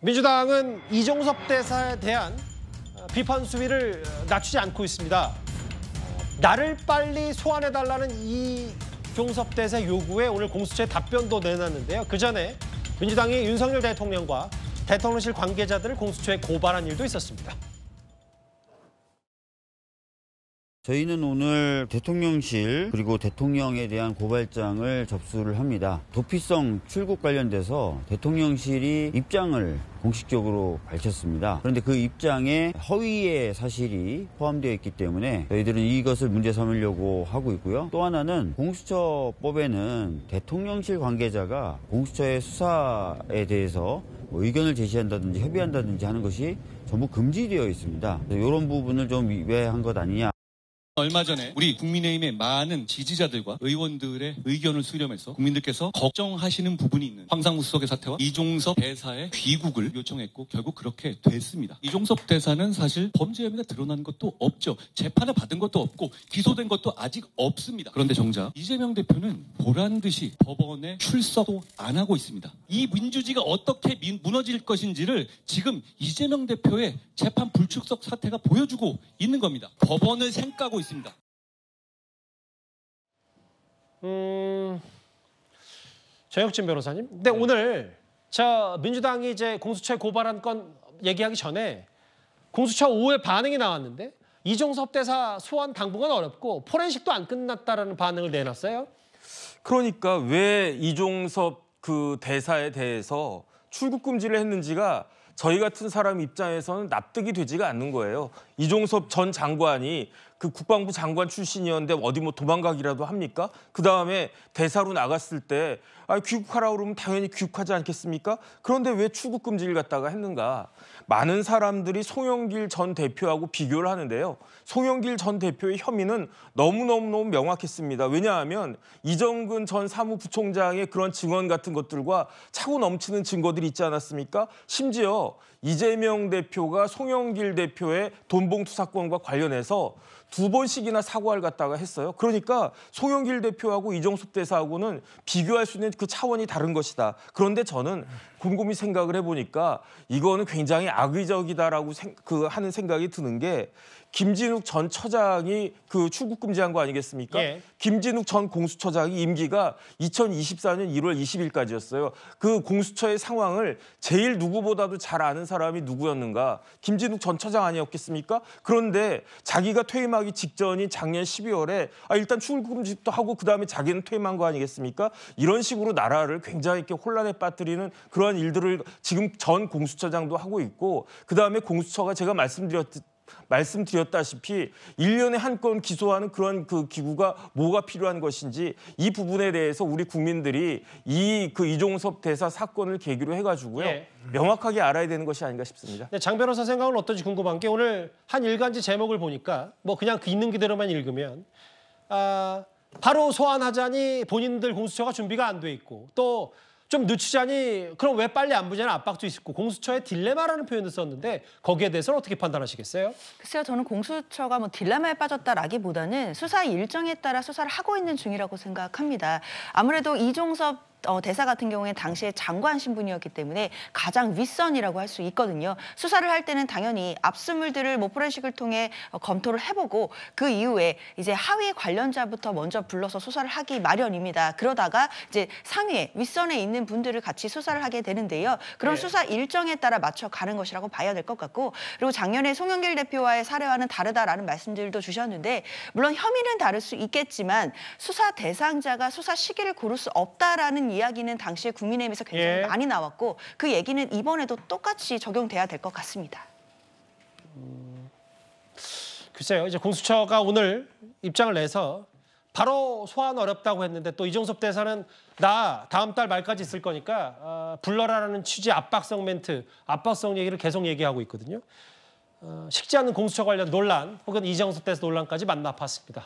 민주당은 이종섭 대사에 대한 비판 수위를 낮추지 않고 있습니다. 나를 빨리 소환해달라는 이종섭 대사 요구에 오늘 공수처에 답변도 내놨는데요. 그 전에 민주당이 윤석열 대통령과 대통령실 관계자들을 공수처에 고발한 일도 있었습니다. 저희는 오늘 대통령실 그리고 대통령에 대한 고발장을 접수를 합니다. 도피성 출국 관련돼서 대통령실이 입장을 공식적으로 밝혔습니다. 그런데 그 입장에 허위의 사실이 포함되어 있기 때문에 저희들은 이것을 문제 삼으려고 하고 있고요. 또 하나는 공수처법에는 대통령실 관계자가 공수처의 수사에 대해서 의견을 제시한다든지 협의한다든지 하는 것이 전부 금지되어 있습니다. 이런 부분을 좀 위배한 것 아니냐. 얼마 전에 우리 국민의힘의 많은 지지자들과 의원들의 의견을 수렴해서 국민들께서 걱정하시는 부분이 있는 황상무 수석의 사태와 이종섭 대사의 귀국을 요청했고 결국 그렇게 됐습니다. 이종섭 대사는 사실 범죄 혐의가 드러난 것도 없죠. 재판을 받은 것도 없고 기소된 것도 아직 없습니다. 그런데 정작 이재명 대표는 보란 듯이 법원에 출석도 안 하고 있습니다. 이 민주주의가 어떻게 무너질 것인지를 지금 이재명 대표의 재판 불출석 사태가 보여주고 있는 겁니다. 법원을 생각하고 있습니다. 정혁진 변호사님. 근데 오늘 민주당이 이제 공수처에 고발한 건 얘기하기 전에 공수처 오후에 반응이 나왔는데 이종섭 대사 소환 당분간 어렵고 포렌식도 안 끝났다라는 반응을 내놨어요. 그러니까 왜 이종섭 그 대사에 대해서 출국 금지를 했는지가 저희 같은 사람 입장에서는 납득이 되지가 않는 거예요. 이종섭 전 장관이 그 국방부 장관 출신이었는데 어디 뭐 도망가기라도 합니까? 그다음에 대사로 나갔을 때 귀국하라고 그러면 당연히 귀국하지 않겠습니까? 그런데 왜 출국 금지를 갖다가 했는가? 많은 사람들이 송영길 전 대표하고 비교를 하는데요. 송영길 전 대표의 혐의는 너무너무 명확했습니다. 왜냐하면 이정근 전 사무부총장의 그런 증언 같은 것들과 차고 넘치는 증거들이 있지 않았습니까? 심지어 이재명 대표가 송영길 대표의 돈봉투 사건과 관련해서 2번씩이나 사과를 갖다가 했어요. 그러니까 송영길 대표하고 이종섭 대사하고는 비교할 수 있는 그 차원이 다른 것이다. 그런데 저는 곰곰이 생각을 해보니까 이거는 굉장히 악의적이다라고 하는 생각이 드는 게 김진욱 전 처장이 그 출국 금지한 거 아니겠습니까? 예. 김진욱 전 공수처장이 임기가 2024년 1월 20일까지였어요. 그 공수처의 상황을 제일 누구보다도 잘 아는 사람이 누구였는가? 김진욱 전 처장 아니었겠습니까? 그런데 자기가 퇴임하기 직전인 작년 12월에 일단 출국 금지도 하고 그다음에 자기는 퇴임한 거 아니겠습니까? 이런 식으로 나라를 굉장히 이렇게 혼란에 빠뜨리는 그러한 일들을 지금 전 공수처장도 하고 있고 그다음에 공수처가 제가 말씀드렸다시피 1년에 한 건 기소하는 그런 그 기구가 뭐가 필요한 것인지 이 부분에 대해서 우리 국민들이 이종섭 대사 사건을 계기로 해가지고요. 예. 명확하게 알아야 되는 것이 아닌가 싶습니다. 네, 장 변호사 생각은 어떤지 궁금한 게 오늘 한 일간지 제목을 보니까 뭐 그냥 있는 그대로만 읽으면 바로 소환하자니 본인들 공수처가 준비가 안 돼 있고 또 좀 늦추자니 그럼 왜 빨리 안 부자는 압박도 있고 공수처의 딜레마라는 표현을 썼는데 거기에 대해서는 어떻게 판단하시겠어요? 글쎄요. 저는 공수처가 뭐 딜레마에 빠졌다라기보다는 수사 일정에 따라 수사를 하고 있는 중이라고 생각합니다. 아무래도 이종섭 대사 같은 경우에 당시에 장관 신분이었기 때문에 가장 윗선이라고 할 수 있거든요. 수사를 할 때는 당연히 압수물들을 포렌식을 통해 검토를 해보고 그 이후에 이제 하위 관련자부터 먼저 불러서 수사를 하기 마련입니다. 그러다가 이제 상위에 윗선에 있는 분들을 같이 수사를 하게 되는데요. 그런 수사 일정에 따라 맞춰가는 것이라고 봐야 될 것 같고 그리고 작년에 송영길 대표와의 사례와는 다르다라는 말씀들도 주셨는데 물론 혐의는 다를 수 있겠지만 수사 대상자가 수사 시기를 고를 수 없다라는 이야기는 당시에 국민의힘에서 굉장히 많이 나왔고 그 얘기는 이번에도 똑같이 적용돼야 될 것 같습니다. 글쎄요. 이제 공수처가 오늘 입장을 내서 바로 소환 어렵다고 했는데 또 이종섭 대사는 나 다음 달 말까지 있을 거니까 불러라라는 취지 압박성 멘트, 압박성 얘기를 계속 얘기하고 있거든요. 식지 않는 공수처 관련 논란 혹은 이종섭 대사 논란까지 만나봤습니다.